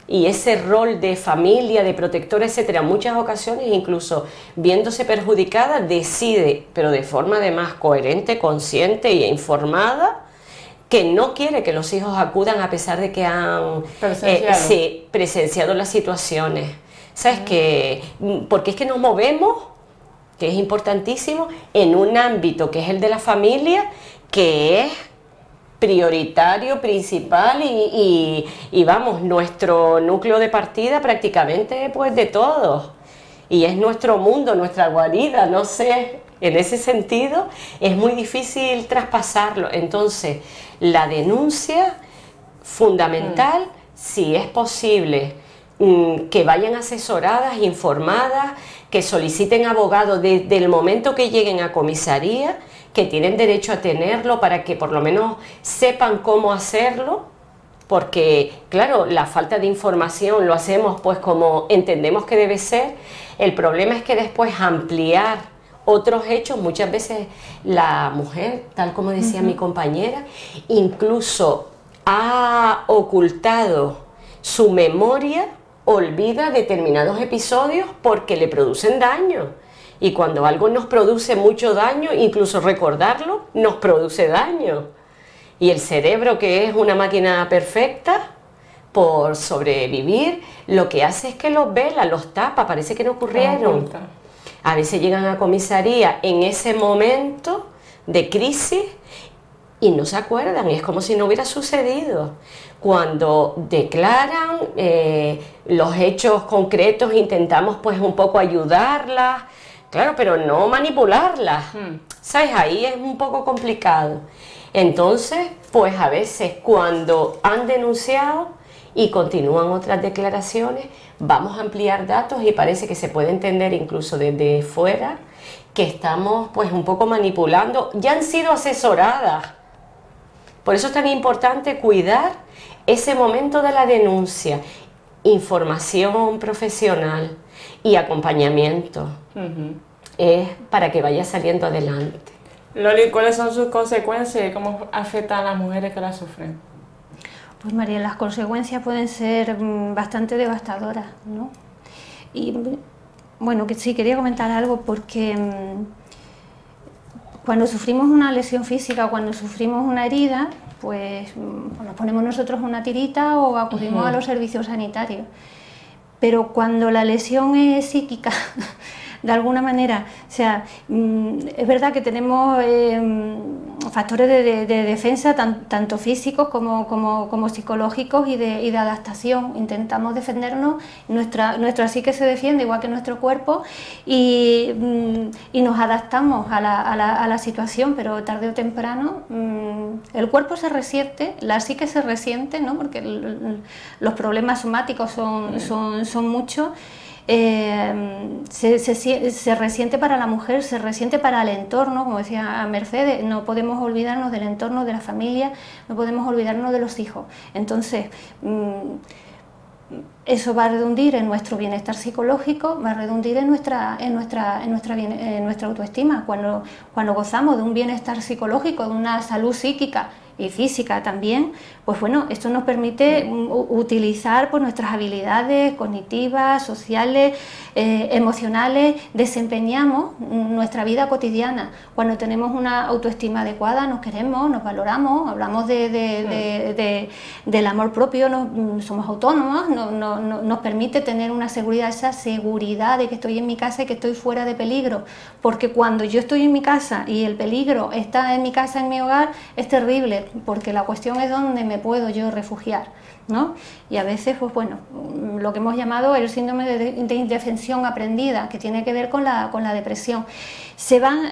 y ese rol de familia, de protectora, etcétera, en muchas ocasiones, incluso viéndose perjudicada, decide, pero de forma además coherente, consciente e informada, que no quiere que los hijos acudan a pesar de que han presenciado las situaciones. ¿Sabes qué? Porque es que nos movemos, que es importantísimo, en un ámbito que es el de la familia, que es prioritario, principal y vamos, nuestro núcleo de partida prácticamente pues de todos, y es nuestro mundo, nuestra guarida, no sé, en ese sentido es muy difícil traspasarlo. Entonces la denuncia fundamental, si es posible, que vayan asesoradas, informadas, que soliciten abogados desde el momento que lleguen a comisaría, que tienen derecho a tenerlo para que por lo menos sepan cómo hacerlo, porque claro, la falta de información lo hacemos pues como entendemos que debe ser. El problema es que después ampliar otros hechos, muchas veces la mujer, tal como decía mi compañera, incluso ha ocultado su memoria, olvida determinados episodios porque le producen daño, y cuando algo nos produce mucho daño, incluso recordarlo nos produce daño, y el cerebro, que es una máquina perfecta por sobrevivir, lo que hace es que los vela, los tapa, parece que no ocurrieron. A veces llegan a comisaría en ese momento de crisis y no se acuerdan, es como si no hubiera sucedido. Cuando declaran los hechos concretos, intentamos pues un poco ayudarlas, claro, pero no manipularlas, ¿sabes? Ahí es un poco complicado. Entonces, pues a veces cuando han denunciado y continúan otras declaraciones, vamos a ampliar datos y parece que se puede entender incluso desde fuera que estamos pues un poco manipulando, ya han sido asesoradas. Por eso es tan importante cuidar ese momento de la denuncia, información profesional y acompañamiento, es para que vaya saliendo adelante. Loli, ¿cuáles son sus consecuencias y cómo afectan a las mujeres que las sufren? Pues María, las consecuencias pueden ser bastante devastadoras, ¿no? Y bueno, que sí, quería comentar algo porque cuando sufrimos una lesión física, cuando sufrimos una herida, pues nos ponemos nosotros una tirita o acudimos a los servicios sanitarios. Pero cuando la lesión es psíquica, de alguna manera, o sea, es verdad que tenemos factores de defensa tanto físicos como psicológicos y de adaptación. Intentamos defendernos, nuestra psique se defiende igual que nuestro cuerpo y nos adaptamos a la situación, pero tarde o temprano el cuerpo se resiente, la psique se resiente, ¿no? Porque los problemas somáticos son muchos. Se resiente para la mujer, se resiente para el entorno, como decía Mercedes, no podemos olvidarnos del entorno, de la familia, no podemos olvidarnos de los hijos. Entonces, eso va a redundir en nuestro bienestar psicológico, va a redundir en nuestra autoestima. Cuando gozamos de un bienestar psicológico, de una salud psíquica y física también, pues bueno, esto nos permite utilizar pues, nuestras habilidades cognitivas, sociales, emocionales, desempeñamos nuestra vida cotidiana. Cuando tenemos una autoestima adecuada, nos queremos, nos valoramos, hablamos del amor propio, somos autónomas, nos permite tener una seguridad, esa seguridad de que estoy en mi casa y que estoy fuera de peligro, porque cuando yo estoy en mi casa y el peligro está en mi casa, en mi hogar, es terrible, porque la cuestión es dónde me puedo yo refugiar, ¿no? Y a veces, pues bueno, lo que hemos llamado el síndrome de indefensión aprendida, que tiene que ver con la depresión. Se van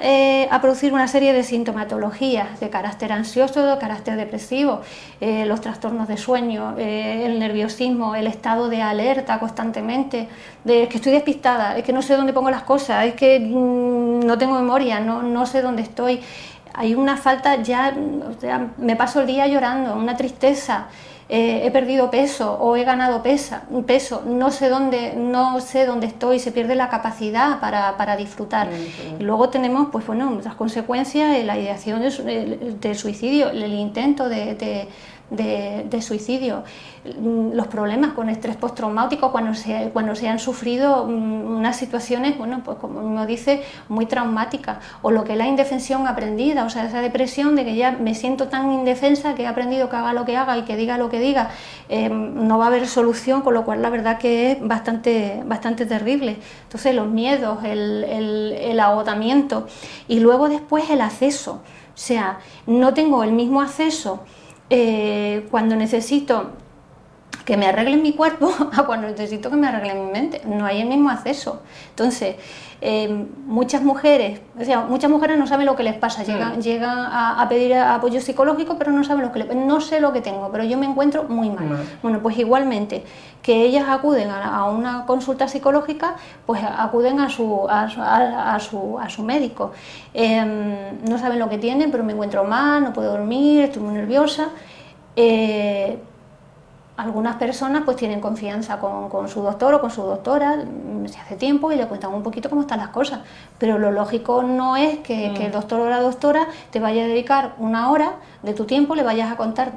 a producir una serie de sintomatologías de carácter ansioso, de carácter depresivo, los trastornos de sueño, el nerviosismo, el estado de alerta constantemente, de que estoy despistada, es que no sé dónde pongo las cosas, es que no tengo memoria, no sé dónde estoy. Hay una falta ya, o sea, me paso el día llorando, una tristeza, he perdido peso o he ganado peso, no sé dónde estoy, se pierde la capacidad para disfrutar. Y luego tenemos, pues bueno, otras consecuencias, la ideación del suicidio, el intento de suicidio, los problemas con estrés postraumático cuando se han sufrido unas situaciones, bueno, pues como uno dice, muy traumáticas, o lo que es la indefensión aprendida, o sea, esa depresión de que ya me siento tan indefensa que he aprendido que haga lo que haga y que diga lo que diga, no va a haber solución, con lo cual la verdad que es bastante terrible. Entonces los miedos, el agotamiento y luego después el acceso, o sea, no tengo el mismo acceso cuando necesito que me arreglen mi cuerpo a cuando necesito que me arreglen mi mente, no hay el mismo acceso. Entonces, muchas mujeres no saben lo que les pasa, llegan a pedir apoyo psicológico, pero no saben no sé lo que tengo, pero yo me encuentro muy mal. Bueno, pues igualmente que ellas acuden a una consulta psicológica, pues acuden a su médico. No saben lo que tienen, pero me encuentro mal, no puedo dormir, estoy muy nerviosa. Algunas personas pues tienen confianza con su doctor o con su doctora, se hace tiempo y le cuentan un poquito cómo están las cosas, pero lo lógico no es que el doctor o la doctora te vaya a dedicar una hora de tu tiempo, le vayas a contar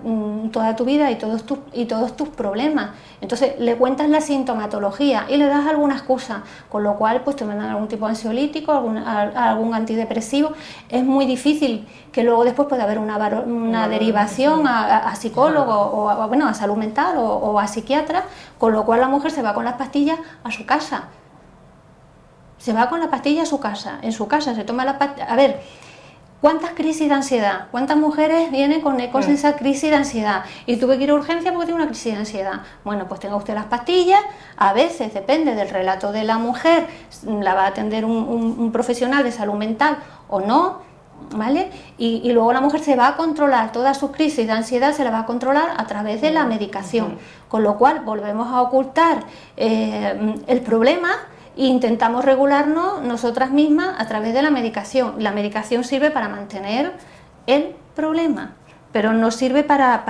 toda tu vida y todos tus problemas. Entonces le cuentas la sintomatología y le das alguna excusa, con lo cual pues te mandan algún tipo de ansiolítico, algún antidepresivo. Es muy difícil que luego después pueda haber una derivación a psicólogo o a salud mental o a psiquiatra, con lo cual la mujer se va con las pastillas a su casa. Se va con la pastilla a su casa, en su casa se toma la pastilla. A ver, ¿cuántas crisis de ansiedad? ¿Cuántas mujeres vienen con esa crisis de ansiedad? Y tuve que ir a urgencia porque tengo una crisis de ansiedad. Bueno, pues tenga usted las pastillas, a veces depende del relato de la mujer, la va a atender un profesional de salud mental o no. ¿vale? Y luego la mujer se va a controlar, todas sus crisis de ansiedad se la va a controlar a través de la medicación, con lo cual volvemos a ocultar el problema e intentamos regularnos nosotras mismas a través de la medicación. La medicación sirve para mantener el problema, pero no sirve para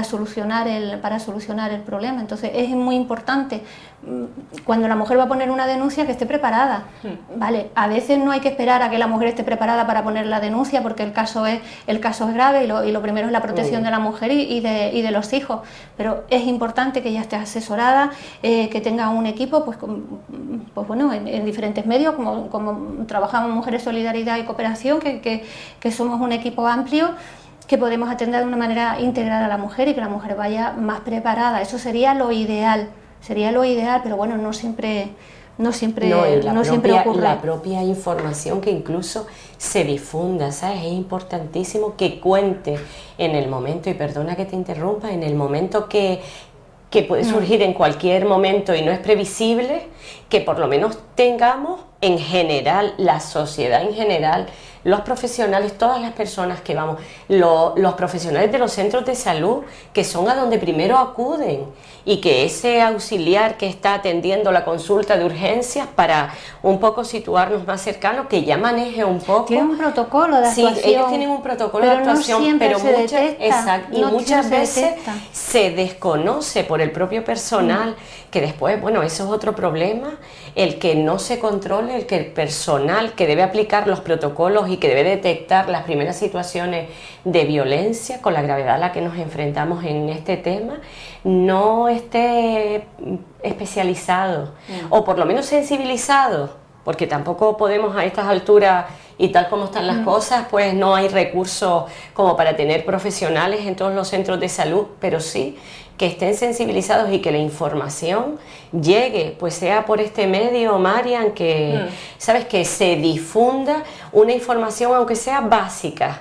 solucionar el problema. Entonces es muy importante cuando la mujer va a poner una denuncia que esté preparada, ¿vale? A veces no hay que esperar a que la mujer esté preparada para poner la denuncia porque el caso es grave y lo primero es la protección de la mujer y de los hijos, pero es importante que ella esté asesorada, que tenga un equipo pues bueno, en diferentes medios, como trabajamos Mujeres Solidaridad y Cooperación, que somos un equipo amplio, que podemos atender de una manera integral a la mujer y que la mujer vaya más preparada. Eso sería lo ideal, pero bueno, no siempre ocurre. La propia información que incluso se difunda, ¿sabes? Es importantísimo que cuente en el momento, y perdona que te interrumpa, en el momento que puede surgir en cualquier momento y no es previsible, que por lo menos tengamos en general, la sociedad en general, los profesionales, todas las personas que vamos, los profesionales de los centros de salud, que son a donde primero acuden, y que ese auxiliar que está atendiendo la consulta de urgencias, para un poco situarnos más cercanos, que ya maneje un poco. Tiene un protocolo de actuación. Sí, ellos tienen un protocolo de actuación, pero muchas veces se desconoce por el propio personal, que después, bueno, eso es otro problema, el que no se controle, el que el personal que debe aplicar los protocolos y que debe detectar las primeras situaciones de violencia con la gravedad a la que nos enfrentamos en este tema, no esté especializado o por lo menos sensibilizado, porque tampoco podemos a estas alturas y tal como están las cosas, pues no hay recursos como para tener profesionales en todos los centros de salud, pero sí que estén sensibilizados y que la información llegue, pues sea por este medio, Marian, que sabes, que se difunda una información aunque sea básica,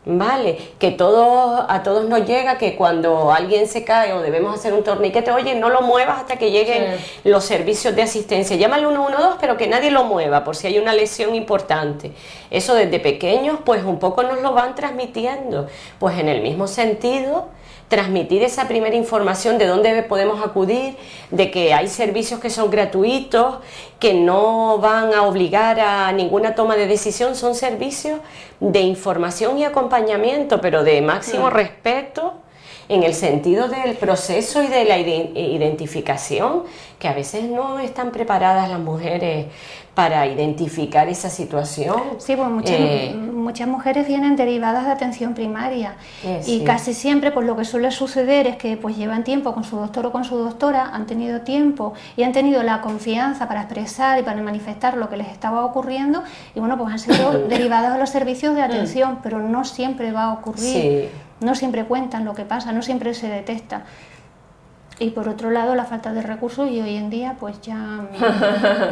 ¿vale? Que a todos nos llega que cuando alguien se cae o debemos hacer un torniquete, oye, no lo muevas hasta que lleguen los servicios de asistencia, llama al 112, pero que nadie lo mueva por si hay una lesión importante. Eso desde pequeños pues un poco nos lo van transmitiendo, pues en el mismo sentido, transmitir esa primera información de dónde podemos acudir, de que hay servicios que son gratuitos, que no van a obligar a ninguna toma de decisión, son servicios de información y acompañamiento, pero de máximo respeto en el sentido del proceso y de la identificación, que a veces no están preparadas las mujeres para identificar esa situación. Sí, pues muchas mujeres vienen derivadas de atención primaria y casi siempre pues lo que suele suceder es que pues llevan tiempo con su doctor o con su doctora, han tenido tiempo y han tenido la confianza para expresar y para manifestar lo que les estaba ocurriendo y bueno, pues han sido derivadas a los servicios de atención, pero no siempre va a ocurrir, no siempre cuentan lo que pasa, no siempre se detecta. Y por otro lado, la falta de recursos, y hoy en día pues ya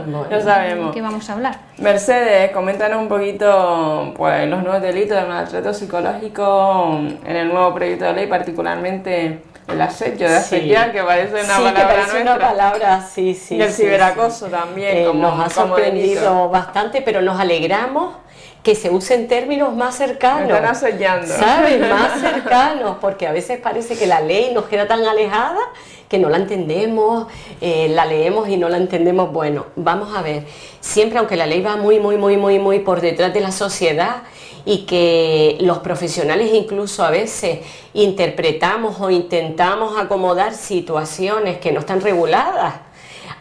no sabemos de qué vamos a hablar. Mercedes, coméntanos un poquito pues los nuevos delitos del maltrato psicológico en el nuevo proyecto de ley, particularmente el asedio de asediar, que parece una palabra nuestra. Una palabra, y el ciberacoso también. Como, nos ha sorprendido bastante, pero nos alegramos que se usen términos más cercanos. Me están asediando. ¿Sabes? Más cercanos, porque a veces parece que la ley nos queda tan alejada que no la entendemos, la leemos y no la entendemos. Bueno, vamos a ver, siempre aunque la ley va muy por detrás de la sociedad y que los profesionales incluso a veces interpretamos o intentamos acomodar situaciones que no están reguladas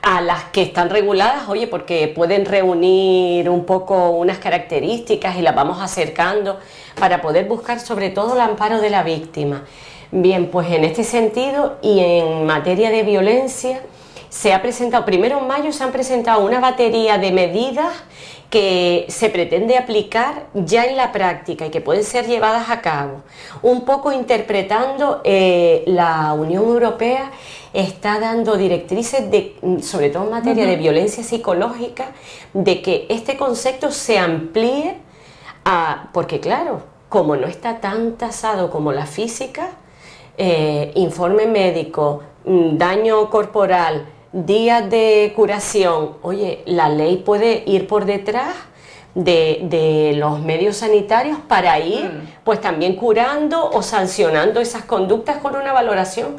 a las que están reguladas, oye, porque pueden reunir un poco unas características y las vamos acercando para poder buscar sobre todo el amparo de la víctima. Bien, pues en este sentido y en materia de violencia se ha presentado, primero en mayo se han presentado una batería de medidas que se pretende aplicar ya en la práctica y que pueden ser llevadas a cabo. Un poco interpretando, la Unión Europea está dando directrices, sobre todo en materia de violencia psicológica, de que este concepto se amplíe, porque claro, como no está tan tasado como la física, informe médico, daño corporal, días de curación, oye, la ley puede ir por detrás de los medios sanitarios para ir pues también curando o sancionando esas conductas con una valoración.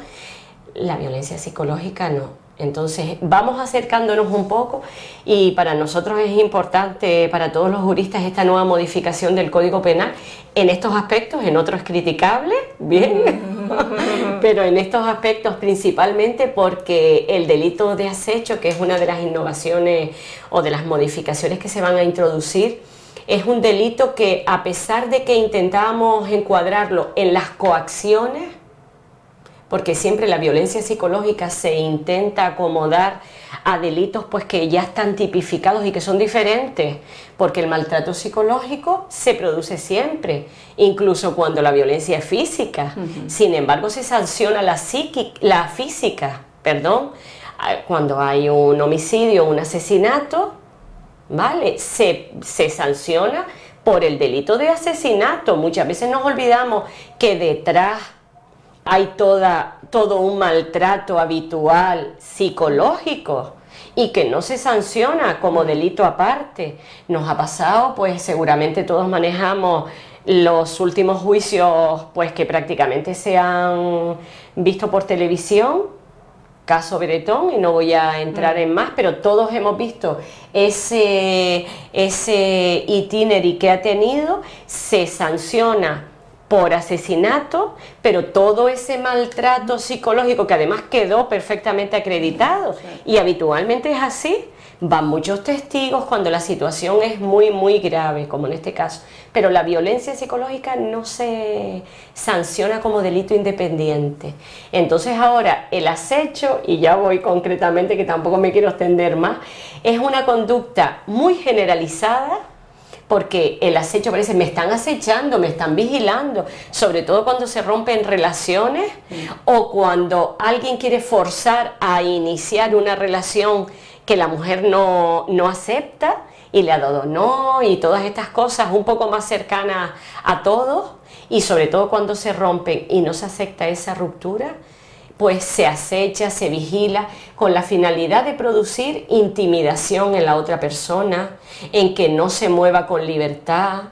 La violencia psicológica no. Entonces vamos acercándonos un poco y para nosotros es importante, para todos los juristas, esta nueva modificación del Código Penal en estos aspectos, en otros es criticable, bien, pero en estos aspectos principalmente porque el delito de acecho, que es una de las innovaciones o de las modificaciones que se van a introducir, es un delito que, a pesar de que intentábamos encuadrarlo en las coacciones, porque siempre la violencia psicológica se intenta acomodar a delitos pues que ya están tipificados y que son diferentes, porque el maltrato psicológico se produce siempre, incluso cuando la violencia es física. Sin embargo, se sanciona la física, cuando hay un homicidio, un asesinato, ¿vale? Se sanciona por el delito de asesinato. Muchas veces nos olvidamos que detrás hay todo un maltrato habitual psicológico y que no se sanciona como delito aparte. Nos ha pasado, pues seguramente todos manejamos los últimos juicios pues que prácticamente se han visto por televisión, caso Bretón, y no voy a entrar en más, pero todos hemos visto ese itinerary que ha tenido. Se sanciona por asesinato, pero todo ese maltrato psicológico que además quedó perfectamente acreditado, y habitualmente es así, van muchos testigos cuando la situación es muy muy grave, como en este caso, pero la violencia psicológica no se sanciona como delito independiente. Entonces ahora el acecho, y ya voy concretamente, que tampoco me quiero extender más, es una conducta muy generalizada, porque el acecho parece, me están acechando, me están vigilando, sobre todo cuando se rompen relaciones o cuando alguien quiere forzar a iniciar una relación que la mujer no acepta y le ha dado no, y todas estas cosas un poco más cercanas a todos, y sobre todo cuando se rompen y no se acepta esa ruptura, pues se acecha, se vigila con la finalidad de producir intimidación en la otra persona, en que no se mueva con libertad.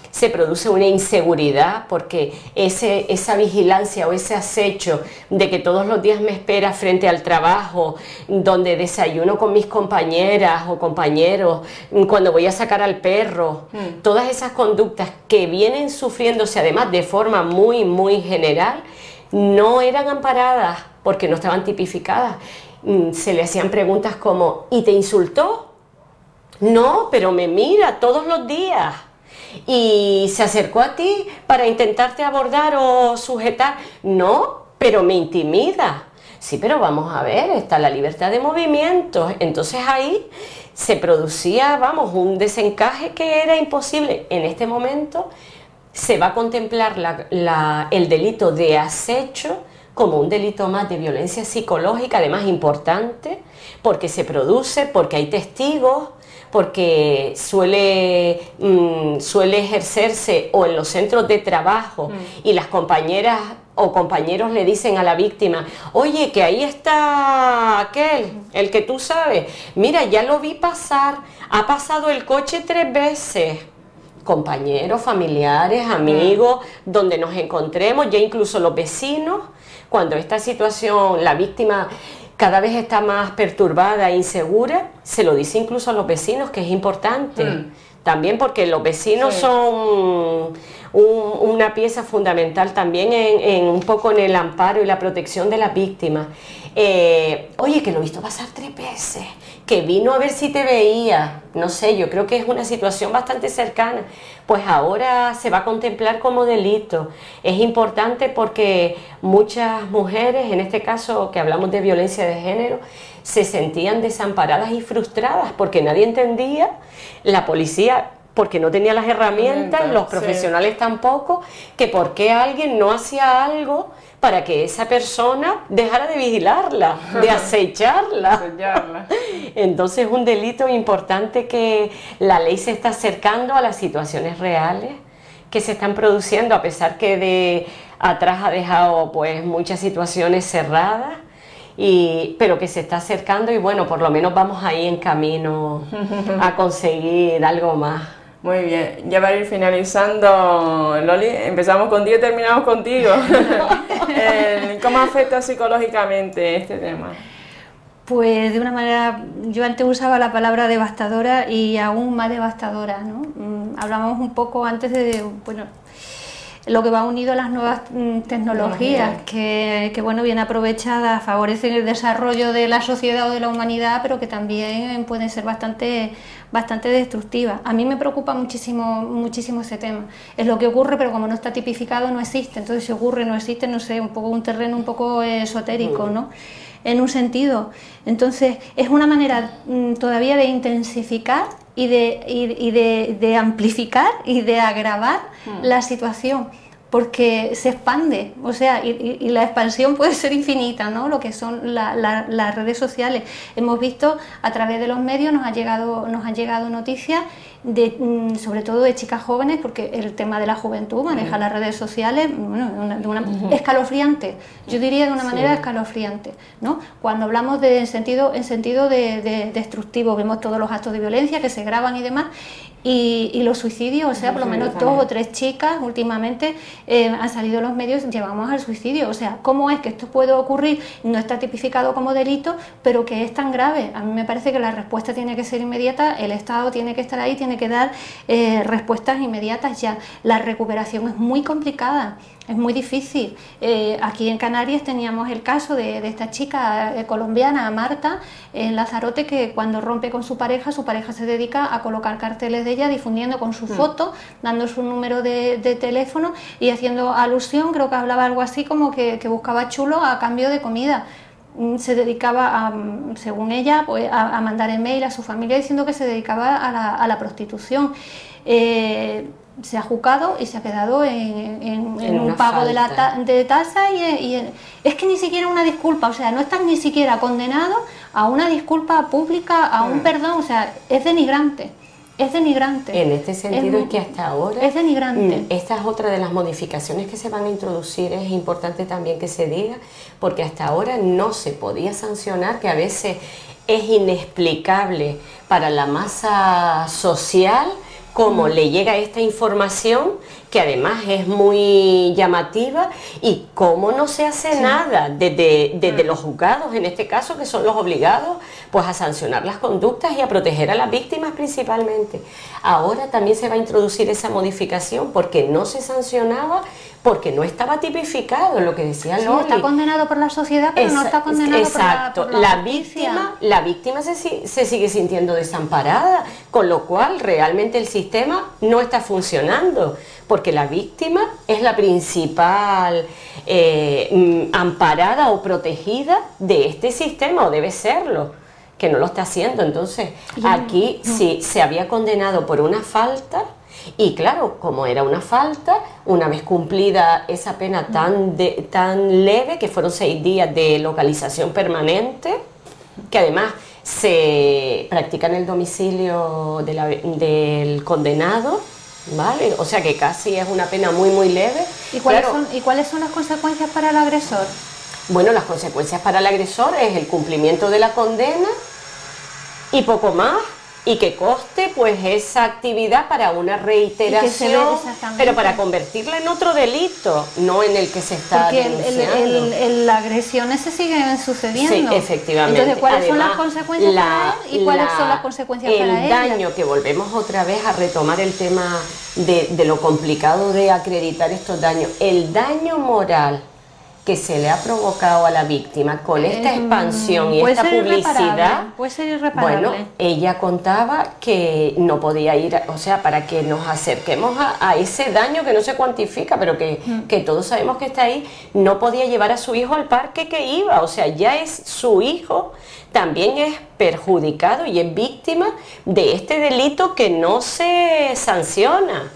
Se produce una inseguridad porque esa vigilancia o ese acecho de que todos los días me espera frente al trabajo, donde desayuno con mis compañeras o compañeros, cuando voy a sacar al perro, todas esas conductas que vienen sufriéndose además de forma muy muy general, no eran amparadas porque no estaban tipificadas. Se le hacían preguntas como, ¿y te insultó? No, pero me mira todos los días. ¿Y se acercó a ti para intentarte abordar o sujetar? No, pero me intimida. Sí, pero vamos a ver, está la libertad de movimiento. Entonces ahí se producía, vamos, un desencaje que era imposible. En este momento se va a contemplar el delito de acecho como un delito más de violencia psicológica, además importante, porque se produce, porque hay testigos, porque suele ejercerse o en los centros de trabajo y las compañeras o compañeros le dicen a la víctima, oye, que ahí está aquel, el que tú sabes, mira, ya lo vi pasar, ha pasado el coche 3 veces. Compañeros, familiares, amigos, donde nos encontremos, ya incluso los vecinos, cuando esta situación, la víctima cada vez está más perturbada e insegura, se lo dice incluso a los vecinos, que es importante. También porque los vecinos son una pieza fundamental también en un poco en el amparo y la protección de las víctimas. Oye, que lo he visto pasar 3 veces, que vino a ver si te veía, no sé, yo creo que es una situación bastante cercana, pues ahora se va a contemplar como delito. Es importante porque muchas mujeres, en este caso que hablamos de violencia de género, se sentían desamparadas y frustradas porque nadie entendía, la policía porque no tenía las herramientas, los profesionales tampoco, que por qué alguien no hacía algo para que esa persona dejara de vigilarla, de acecharla. Entonces es un delito importante que la ley se está acercando a las situaciones reales que se están produciendo, a pesar que de atrás ha dejado pues muchas situaciones cerradas, pero que se está acercando y bueno, por lo menos vamos ahí en camino a conseguir algo más. Muy bien, ya para ir finalizando, Loli, empezamos contigo y terminamos contigo. ¿Cómo afecta psicológicamente este tema? Pues de una manera, yo antes usaba la palabra devastadora y aún más devastadora, ¿no? Hablamos un poco antes de, bueno, lo que va unido a las nuevas tecnologías, que bueno, bien aprovechadas favorecen el desarrollo de la sociedad o de la humanidad, pero que también pueden ser bastante destructivas. A mí me preocupa muchísimo ese tema. Es lo que ocurre, pero como no está tipificado, no existe. Entonces, si ocurre, no existe, no sé, un poco un terreno un poco esotérico, ¿no? En un sentido. Entonces, es una manera todavía de intensificar y de amplificar y de agravar la situación, porque se expande, o sea, y la expansión puede ser infinita, ¿no? Lo que son las redes sociales. Hemos visto a través de los medios, nos han llegado noticias sobre todo de chicas jóvenes, porque el tema de la juventud maneja las redes sociales, bueno, de una escalofriante, yo diría de una manera escalofriante, ¿no? Cuando hablamos en sentido de destructivo, vemos todos los actos de violencia que se graban y demás, y los suicidios, o sea, por lo menos 2 o 3 chicas últimamente han salido en los medios, llevamos al suicidio. O sea, ¿cómo es que esto puede ocurrir? No está tipificado como delito, pero que es tan grave. A mí me parece que la respuesta tiene que ser inmediata, el Estado tiene que estar ahí, tiene que dar respuestas inmediatas ya. La recuperación es muy complicada, es muy difícil. Aquí en Canarias teníamos el caso de esta chica colombiana, Marta, en Lanzarote, que cuando rompe con su pareja se dedica a colocar carteles de ella difundiendo con su foto, dando su número de teléfono y haciendo alusión, creo que hablaba algo así como que buscaba chulo a cambio de comida. Se dedicaba, según ella, pues, a mandar email a su familia diciendo que se dedicaba a la prostitución. Se ha juzgado y se ha quedado en un pago de tasa y es que ni siquiera una disculpa, o sea, no están ni siquiera condenados a una disculpa pública, a un perdón, o sea, es denigrante. Es denigrante. En este sentido es que hasta ahora... Es denigrante. Esta es otra de las modificaciones que se van a introducir, es importante también que se diga, porque hasta ahora no se podía sancionar, que a veces es inexplicable para la masa social cómo le llega esta información, que además es muy llamativa, y cómo no se hace nada desde los juzgados, en este caso, que son los obligados pues a sancionar las conductas y a proteger a las víctimas principalmente. Ahora también se va a introducir esa modificación porque no se sancionaba, porque no estaba tipificado, lo que decía Loli. Está condenado por la sociedad, pero no está condenado por la justicia. La víctima se sigue sintiendo desamparada, con lo cual realmente el sistema no está funcionando, porque la víctima es la principal amparada o protegida de este sistema, o debe serlo, que no lo está haciendo. Entonces, aquí sí se había condenado por una falta, y claro, como era una falta, una vez cumplida esa pena tan leve, que fueron 6 días de localización permanente, que además se practica en el domicilio del condenado, ¿vale? O sea que casi es una pena muy leve. ¿Y cuáles son las consecuencias para el agresor? Bueno, las consecuencias para el agresor es el cumplimiento de la condena y poco más, y que coste pues esa actividad para una reiteración, pero para convertirla en otro delito, no en el que se está denunciando. Las agresiones se siguen sucediendo. Sí, efectivamente. Entonces, ¿cuáles son las consecuencias para él y cuáles son las consecuencias para ella? El daño, que volvemos otra vez a retomar el tema de lo complicado de acreditar estos daños, el daño moral que se le ha provocado a la víctima con esta expansión y esta publicidad, puede ser irreparable. Bueno, ella contaba que no podía ir, o sea, para que nos acerquemos a ese daño que no se cuantifica, pero que todos sabemos que está ahí, no podía llevar a su hijo al parque que iba, o sea, ya es su hijo, también es perjudicado y es víctima de este delito que no se sanciona.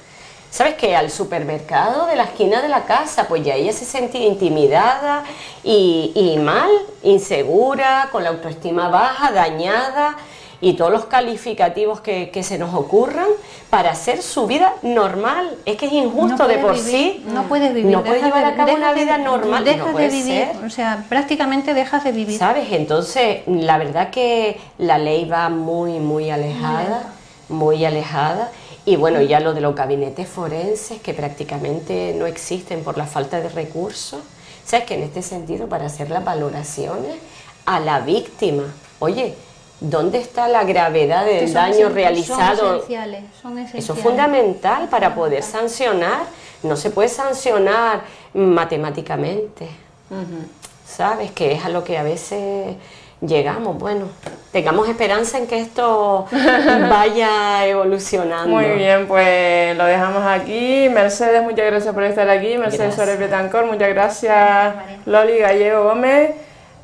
¿Sabes qué? Al supermercado de la esquina de la casa, pues ya ella se sentía intimidada y mal, insegura, con la autoestima baja, dañada, y todos los calificativos que se nos ocurran para hacer su vida normal. Es que es injusto de por sí. No puedes vivir. No puedes llevar a cabo una vida normal. Dejas de vivir, o sea, prácticamente dejas de vivir. ¿Sabes? Entonces, la verdad que la ley va muy alejada, muy alejada. Y bueno, ya lo de los gabinetes forenses que prácticamente no existen por la falta de recursos. O sea, es que en este sentido, para hacer las valoraciones a la víctima, oye, ¿dónde está la gravedad del daño realizado? Son esenciales. Eso es fundamental para poder sancionar. No se puede sancionar matemáticamente, ¿sabes? Que es a lo que a veces llegamos. Bueno, tengamos esperanza en que esto vaya evolucionando. Muy bien, pues lo dejamos aquí. Mercedes, muchas gracias por estar aquí. Mercedes Suárez Betancor, muchas gracias. Loli Gallego Gómez.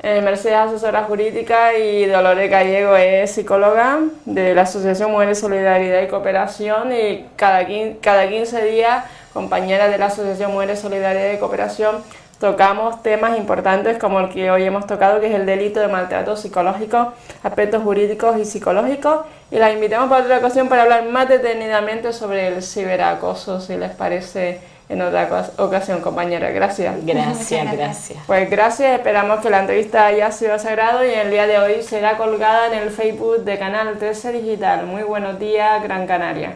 Mercedes, asesora jurídica, y Dolores Gallego es psicóloga de la Asociación Mujeres Solidaridad y Cooperación, y cada 15 días, compañeras de la Asociación Mujeres Solidaridad y Cooperación, tocamos temas importantes como el que hoy hemos tocado, que es el delito de maltrato psicológico, aspectos jurídicos y psicológicos, y las invitamos para otra ocasión para hablar más detenidamente sobre el ciberacoso, si les parece, en otra ocasión, compañera. Gracias. Gracias. Pues gracias, esperamos que la entrevista haya sido de sagrado, y el día de hoy será colgada en el Facebook de Canal 13 Digital. Muy buenos días, Gran Canaria.